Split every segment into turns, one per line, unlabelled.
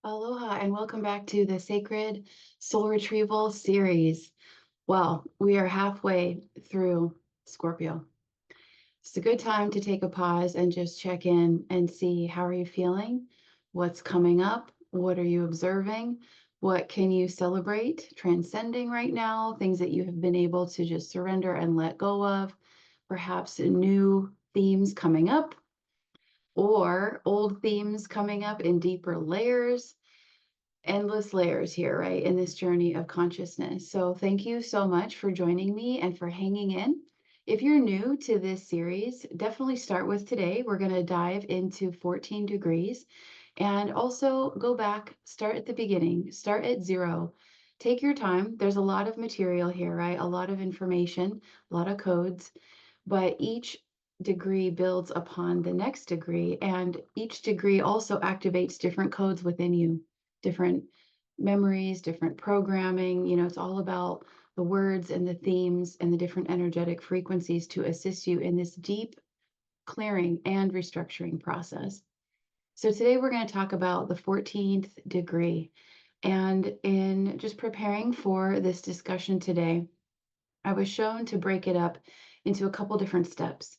Aloha and welcome back to the Sacred Soul Retrieval series. Well, we are halfway through Scorpio. It's a good time to take a pause and just check in and see how are you feeling? What's coming up? What are you observing? What can you celebrate, transcending right now? Things that you have been able to just surrender and let go of. Perhaps new themes coming up or old themes coming up in deeper layers, endless layers here, right, in this journey of consciousness. So thank you so much for joining me and for hanging in. If you're new to this series, definitely start with today. We're going to dive into 14 degrees and also go back, start at the beginning, start at zero. Take your time. There's a lot of material here, right? A lot of information, a lot of codes, but each degree builds upon the next degree, and each degree also activates different codes within you, different memories, different programming. It's all about the words and the themes and the different energetic frequencies to assist you in this deep clearing and restructuring process. So today we're going to talk about the 14th degree. And in just preparing for this discussion today, I was shown to break it up into a couple different steps.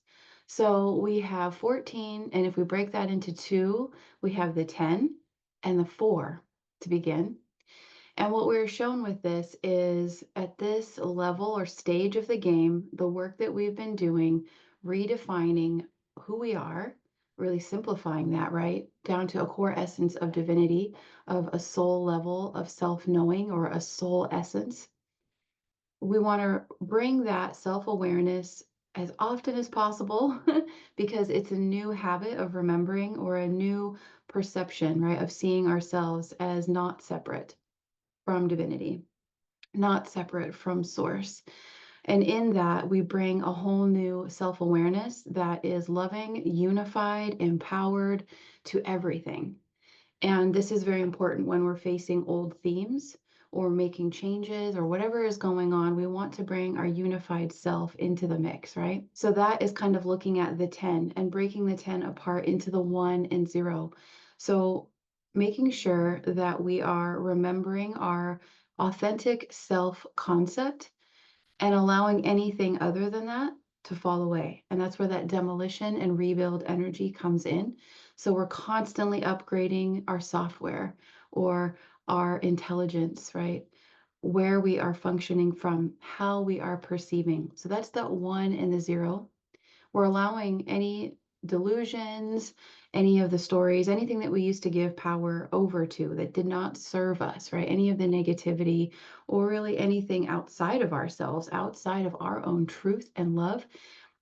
So we have 14, and if we break that into two, we have the 10 and the 4 to begin. And what we're shown with this is at this level or stage of the game, the work that we've been doing, redefining who we are, really simplifying that, right, down to a core essence of divinity, of a soul level of self-knowing or a soul essence. We want to bring that self-awareness as often as possible because it's a new habit of remembering or a new perception, right, of seeing ourselves as not separate from divinity, not separate from source. And in that, we bring a whole new self-awareness that is loving, unified, empowered to everything. And this is very important when we're facing old themes or making changes or whatever is going on. We want to bring our unified self into the mix, right? So that is kind of looking at the 10 and breaking the 10 apart into the 1 and 0. So making sure that we are remembering our authentic self concept and allowing anything other than that to fall away. And that's where that demolition and rebuild energy comes in. So we're constantly upgrading our software or our intelligence, right? Where we are functioning from, how we are perceiving. So that's the 1 and the 0. We're allowing any delusions, any of the stories, anything that we used to give power over to that did not serve us, right? Any of the negativity or really anything outside of ourselves, outside of our own truth and love,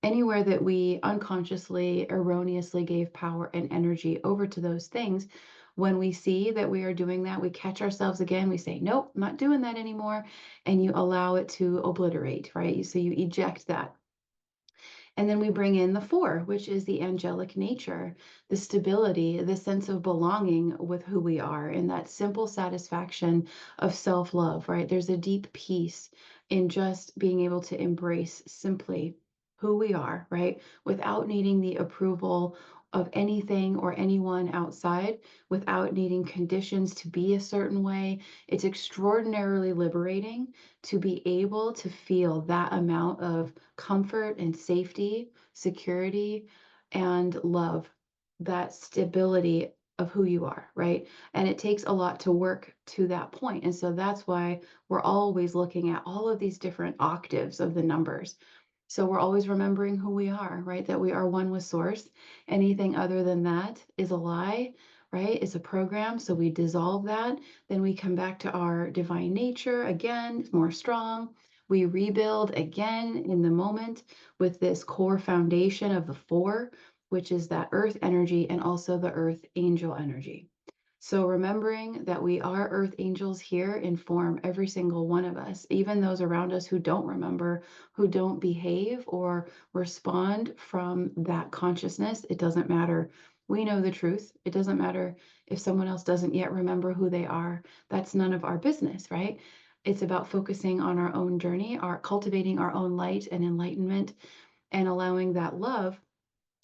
anywhere that we unconsciously, erroneously gave power and energy over to those things. When we see that we are doing that, we catch ourselves again. We say, nope, I'm not doing that anymore. And you allow it to obliterate, right? So you eject that. And then we bring in the 4, which is the angelic nature, the stability, the sense of belonging with who we are, and that simple satisfaction of self-love, right? There's a deep peace in just being able to embrace simply who we are, right? Without needing the approval of anything or anyone outside, without needing conditions to be a certain way. It's extraordinarily liberating to be able to feel that amount of comfort and safety, security, and love, that stability of who you are, right? And it takes a lot to work to that point. And so that's why we're always looking at all of these different octaves of the numbers. So we're always remembering who we are, right? That we are one with source. Anything other than that is a lie, right? It's a program. So we dissolve that. Then we come back to our divine nature again, more strong. We rebuild again in the moment with this core foundation of the 4, which is that earth energy and also the earth angel energy. So remembering that we are earth angels here in form, every single one of us, even those around us who don't remember, who don't behave or respond from that consciousness, it doesn't matter. We know the truth. It doesn't matter if someone else doesn't yet remember who they are. That's none of our business, right? It's about focusing on our own journey, our cultivating our own light and enlightenment, and allowing that love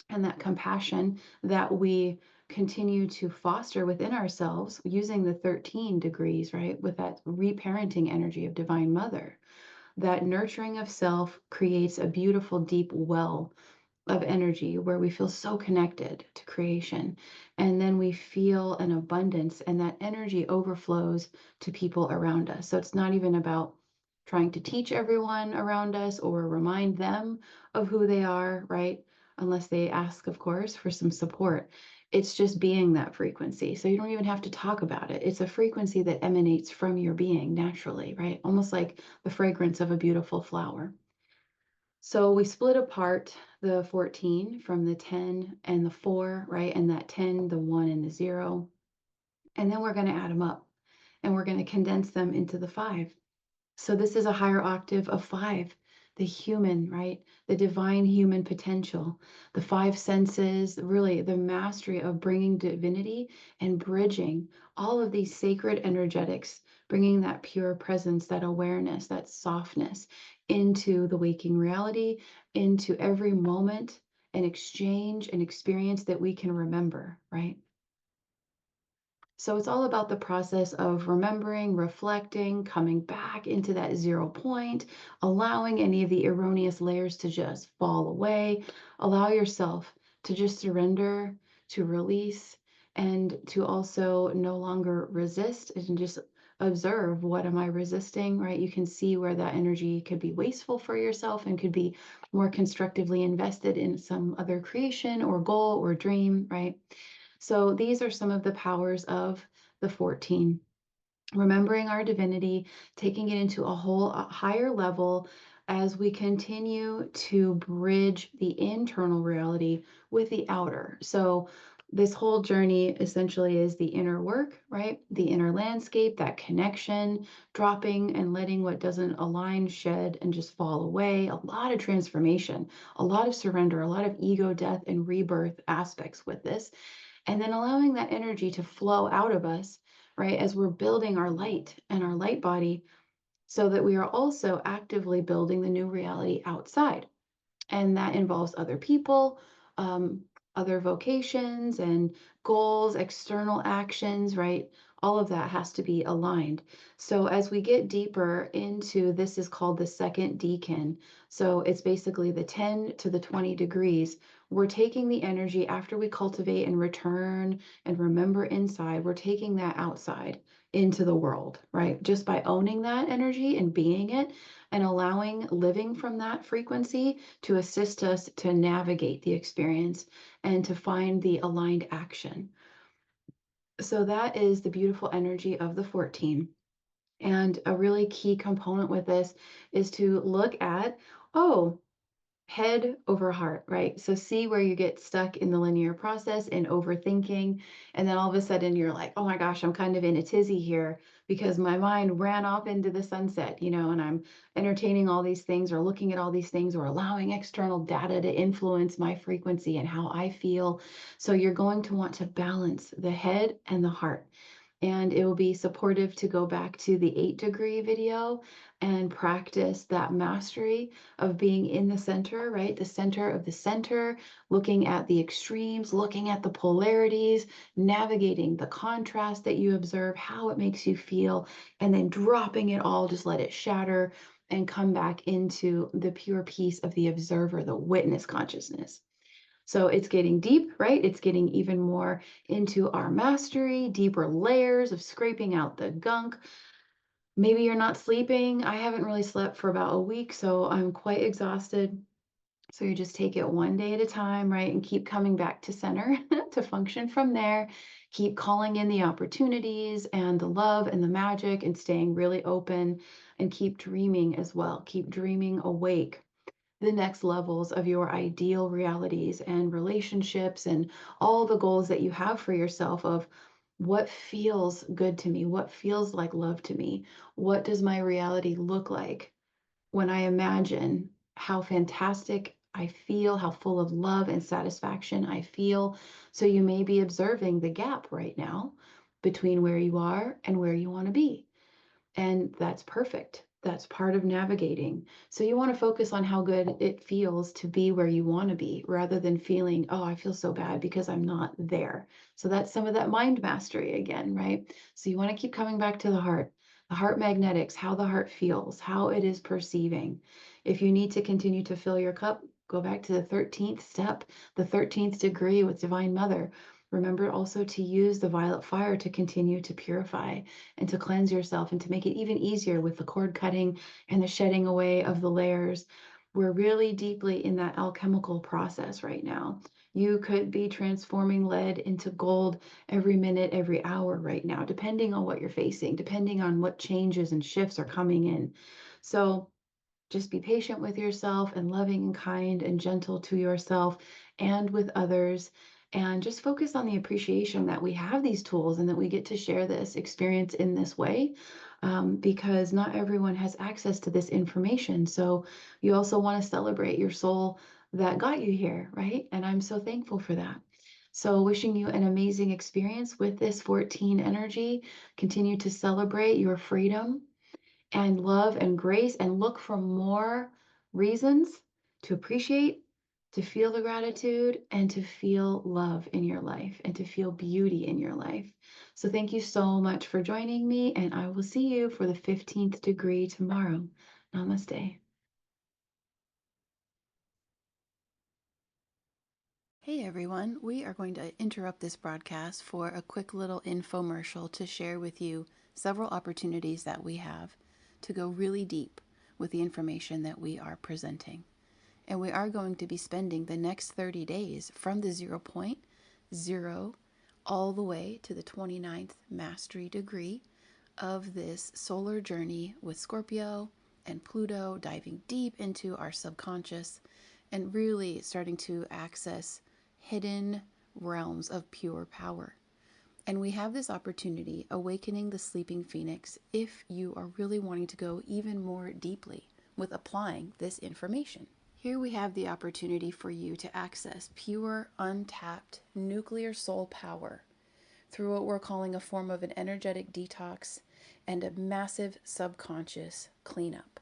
and that compassion that we continue to foster within ourselves using the 13 degrees, right? With that reparenting energy of Divine Mother, that nurturing of self creates a beautiful, deep well of energy where we feel so connected to creation. And then we feel an abundance, and that energy overflows to people around us. So it's not even about trying to teach everyone around us or remind them of who they are, right? Unless they ask, of course, for some support. It's just being that frequency. So you don't even have to talk about it. It's a frequency that emanates from your being naturally, right? Almost like the fragrance of a beautiful flower. So we split apart the 14 from the 10 and the 4, right? And that 10, the 1 and the 0. And then we're going to add them up and we're going to condense them into the 5. So this is a higher octave of 5, the human, right? The divine human potential, the 5 senses, really the mastery of bringing divinity and bridging all of these sacred energetics, bringing that pure presence, that awareness, that softness into the waking reality, into every moment and exchange and experience that we can remember, right? So it's all about the process of remembering, reflecting, coming back into that 0 point, allowing any of the erroneous layers to just fall away. Allow yourself to just surrender, to release, and to also no longer resist and just observe, what am I resisting, right? You can see where that energy could be wasteful for yourself and could be more constructively invested in some other creation or goal or dream, right? So these are some of the powers of the 14. Remembering our divinity, taking it into a higher level as we continue to bridge the internal reality with the outer. So this whole journey essentially is the inner work, right? The inner landscape, that connection, dropping and letting what doesn't align shed and just fall away. A lot of transformation, a lot of surrender, a lot of ego death and rebirth aspects with this. And then allowing that energy to flow out of us, right, as we're building our light and our light body, so that we are also actively building the new reality outside. And that involves other people, um, other vocations and goals, external actions, right? All of that has to be aligned. So as we get deeper into this, is called the second decan. So it's basically the 10 to the 20 degrees. We're taking the energy after we cultivate and return and remember inside, we're taking that outside into the world, right? Just by owning that energy and being it and allowing living from that frequency to assist us to navigate the experience and to find the aligned action. So that is the beautiful energy of the 14. And a really key component with this is to look at, oh, head over heart, right? So see where you get stuck in the linear process and overthinking. And then all of a sudden you're like, oh my gosh, I'm kind of in a tizzy here because my mind ran off into the sunset, and I'm entertaining all these things or looking at all these things or allowing external data to influence my frequency and how I feel. So you're going to want to balance the head and the heart. And it will be supportive to go back to the 8-degree video and practice that mastery of being in the center, right? The center of the center, looking at the extremes, looking at the polarities, navigating the contrast that you observe, how it makes you feel, and then dropping it all, just let it shatter and come back into the pure peace of the observer, the witness consciousness. So it's getting deep, right? It's getting even more into our mastery, deeper layers of scraping out the gunk. Maybe you're not sleeping. I haven't really slept for about a week, so I'm quite exhausted. So you just take it one day at a time, right? And keep coming back to center to function from there. Keep calling in the opportunities and the love and the magic and staying really open and keep dreaming as well. Keep dreaming awake the next levels of your ideal realities and relationships and all the goals that you have for yourself of what feels good to me, what feels like love to me, what does my reality look like when I imagine how fantastic I feel, how full of love and satisfaction I feel. So you may be observing the gap right now between where you are and where you want to be. And that's perfect. That's part of navigating. So you want to focus on how good it feels to be where you want to be rather than feeling, oh, I feel so bad because I'm not there. So that's some of that mind mastery again, right? So you want to keep coming back to the heart magnetics, how the heart feels, how it is perceiving. If you need to continue to fill your cup, go back to the 13th step, the 13th degree with Divine Mother. Remember also to use the violet fire to continue to purify and to cleanse yourself and to make it even easier with the cord cutting and the shedding away of the layers. We're really deeply in that alchemical process right now. You could be transforming lead into gold every minute, every hour right now, depending on what you're facing, depending on what changes and shifts are coming in. So just be patient with yourself and loving and kind and gentle to yourself and with others. And just focus on the appreciation that we have these tools and that we get to share this experience in this way, because not everyone has access to this information. So you also want to celebrate your soul that got you here, right? And I'm so thankful for that. So, wishing you an amazing experience with this 14 energy. Continue to celebrate your freedom and love and grace and look for more reasons to appreciate, to feel the gratitude, and to feel love in your life and to feel beauty in your life. So, thank you so much for joining me, and I will see you for the 15th degree tomorrow. Namaste.
Hey everyone, we are going to interrupt this broadcast for a quick little infomercial to share with you several opportunities that we have to go really deep with the information that we are presenting. And we are going to be spending the next 30 days from the 0.0 all the way to the 29th mastery degree of this solar journey with Scorpio and Pluto, diving deep into our subconscious and really starting to access hidden realms of pure power. And we have this opportunity, awakening the sleeping phoenix, if you are really wanting to go even more deeply with applying this information. Here we have the opportunity for you to access pure, untapped nuclear soul power through what we're calling a form of an energetic detox and a massive subconscious cleanup.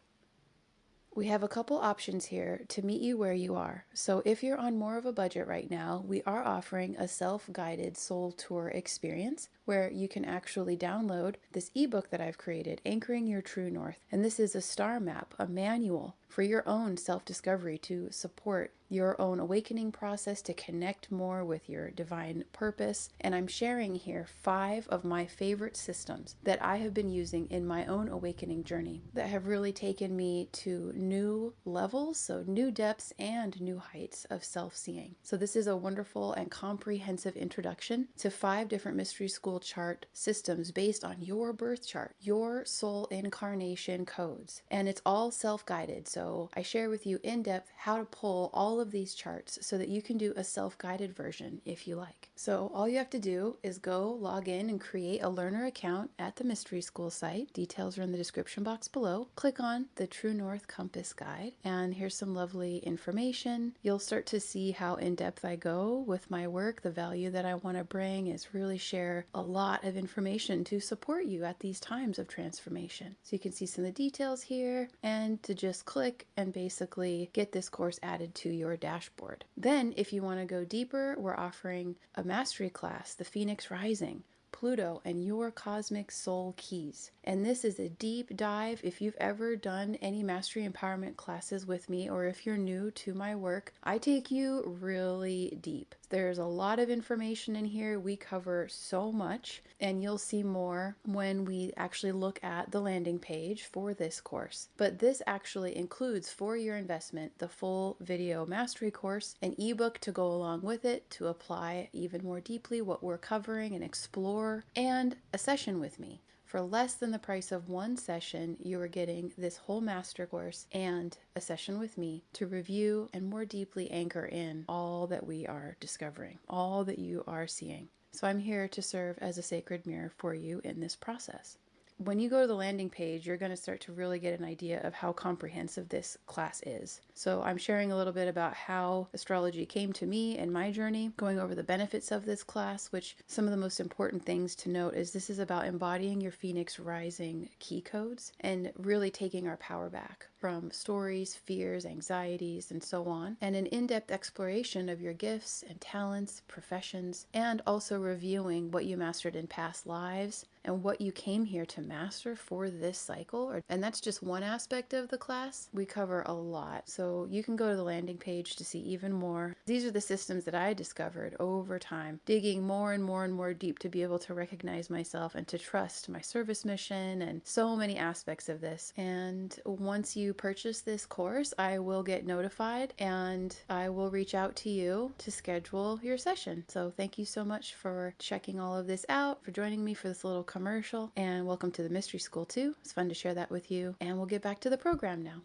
We have a couple options here to meet you where you are. So if you're on more of a budget right now, we are offering a self-guided soul tour experience where you can actually download this ebook that I've created, Anchoring Your True North. And this is a star map, a manual for your own self-discovery to support your own awakening process, to connect more with your divine purpose. And I'm sharing here 5 of my favorite systems that I have been using in my own awakening journey that have really taken me to new levels, so new depths and new heights of self-seeing. So this is a wonderful and comprehensive introduction to 5 different mystery school chart systems based on your birth chart, your soul incarnation codes. And it's all self-guided. So I share with you in depth how to pull all of these charts so that you can do a self-guided version if you like. So all you have to do is go log in and create a learner account at the Mystery School site. Details are in the description box below. Click on the True North Compass Guide, and here's some lovely information. You'll start to see how in-depth I go with my work. The value that I want to bring is really share a lot of information to support you at these times of transformation. So you can see some of the details here, and to just click and basically get this course added to your dashboard. Then if you want to go deeper, we're offering a mastery class, the Phoenix Rising, Pluto and your cosmic soul keys. And this is a deep dive. If you've ever done any mastery empowerment classes with me, or if you're new to my work, I take you really deep. There's a lot of information in here. We cover so much, and you'll see more when we actually look at the landing page for this course. But this actually includes, for your investment, the full video mastery course, an ebook to go along with it to apply even more deeply what we're covering and explore, and a session with me. For less than the price of one session, you are getting this whole master course and a session with me to review and more deeply anchor in all that we are discovering, all that you are seeing. So I'm here to serve as a sacred mirror for you in this process. when you go to the landing page, you're going to start to really get an idea of how comprehensive this class is. So I'm sharing a little bit about how astrology came to me and my journey, going over the benefits of this class, which some of the most important things to note is this is about embodying your Phoenix rising key codes and really taking our power back from stories, fears, anxieties, and so on, and an in-depth exploration of your gifts and talents, professions, and also reviewing what you mastered in past lives and what you came here to master for this cycle. And that's just one aspect of the class. We cover a lot, so you can go to the landing page to see even more. These are the systems that I discovered over time, digging more and more and more deep to be able to recognize myself and to trust my service mission and so many aspects of this. And once you purchase this course, I will get notified and I will reach out to you to schedule your session. So thank you so much for checking all of this out, for joining me for this little commercial, and welcome to the Mystery School too. It's fun to share that with you, and we'll get back to the program now.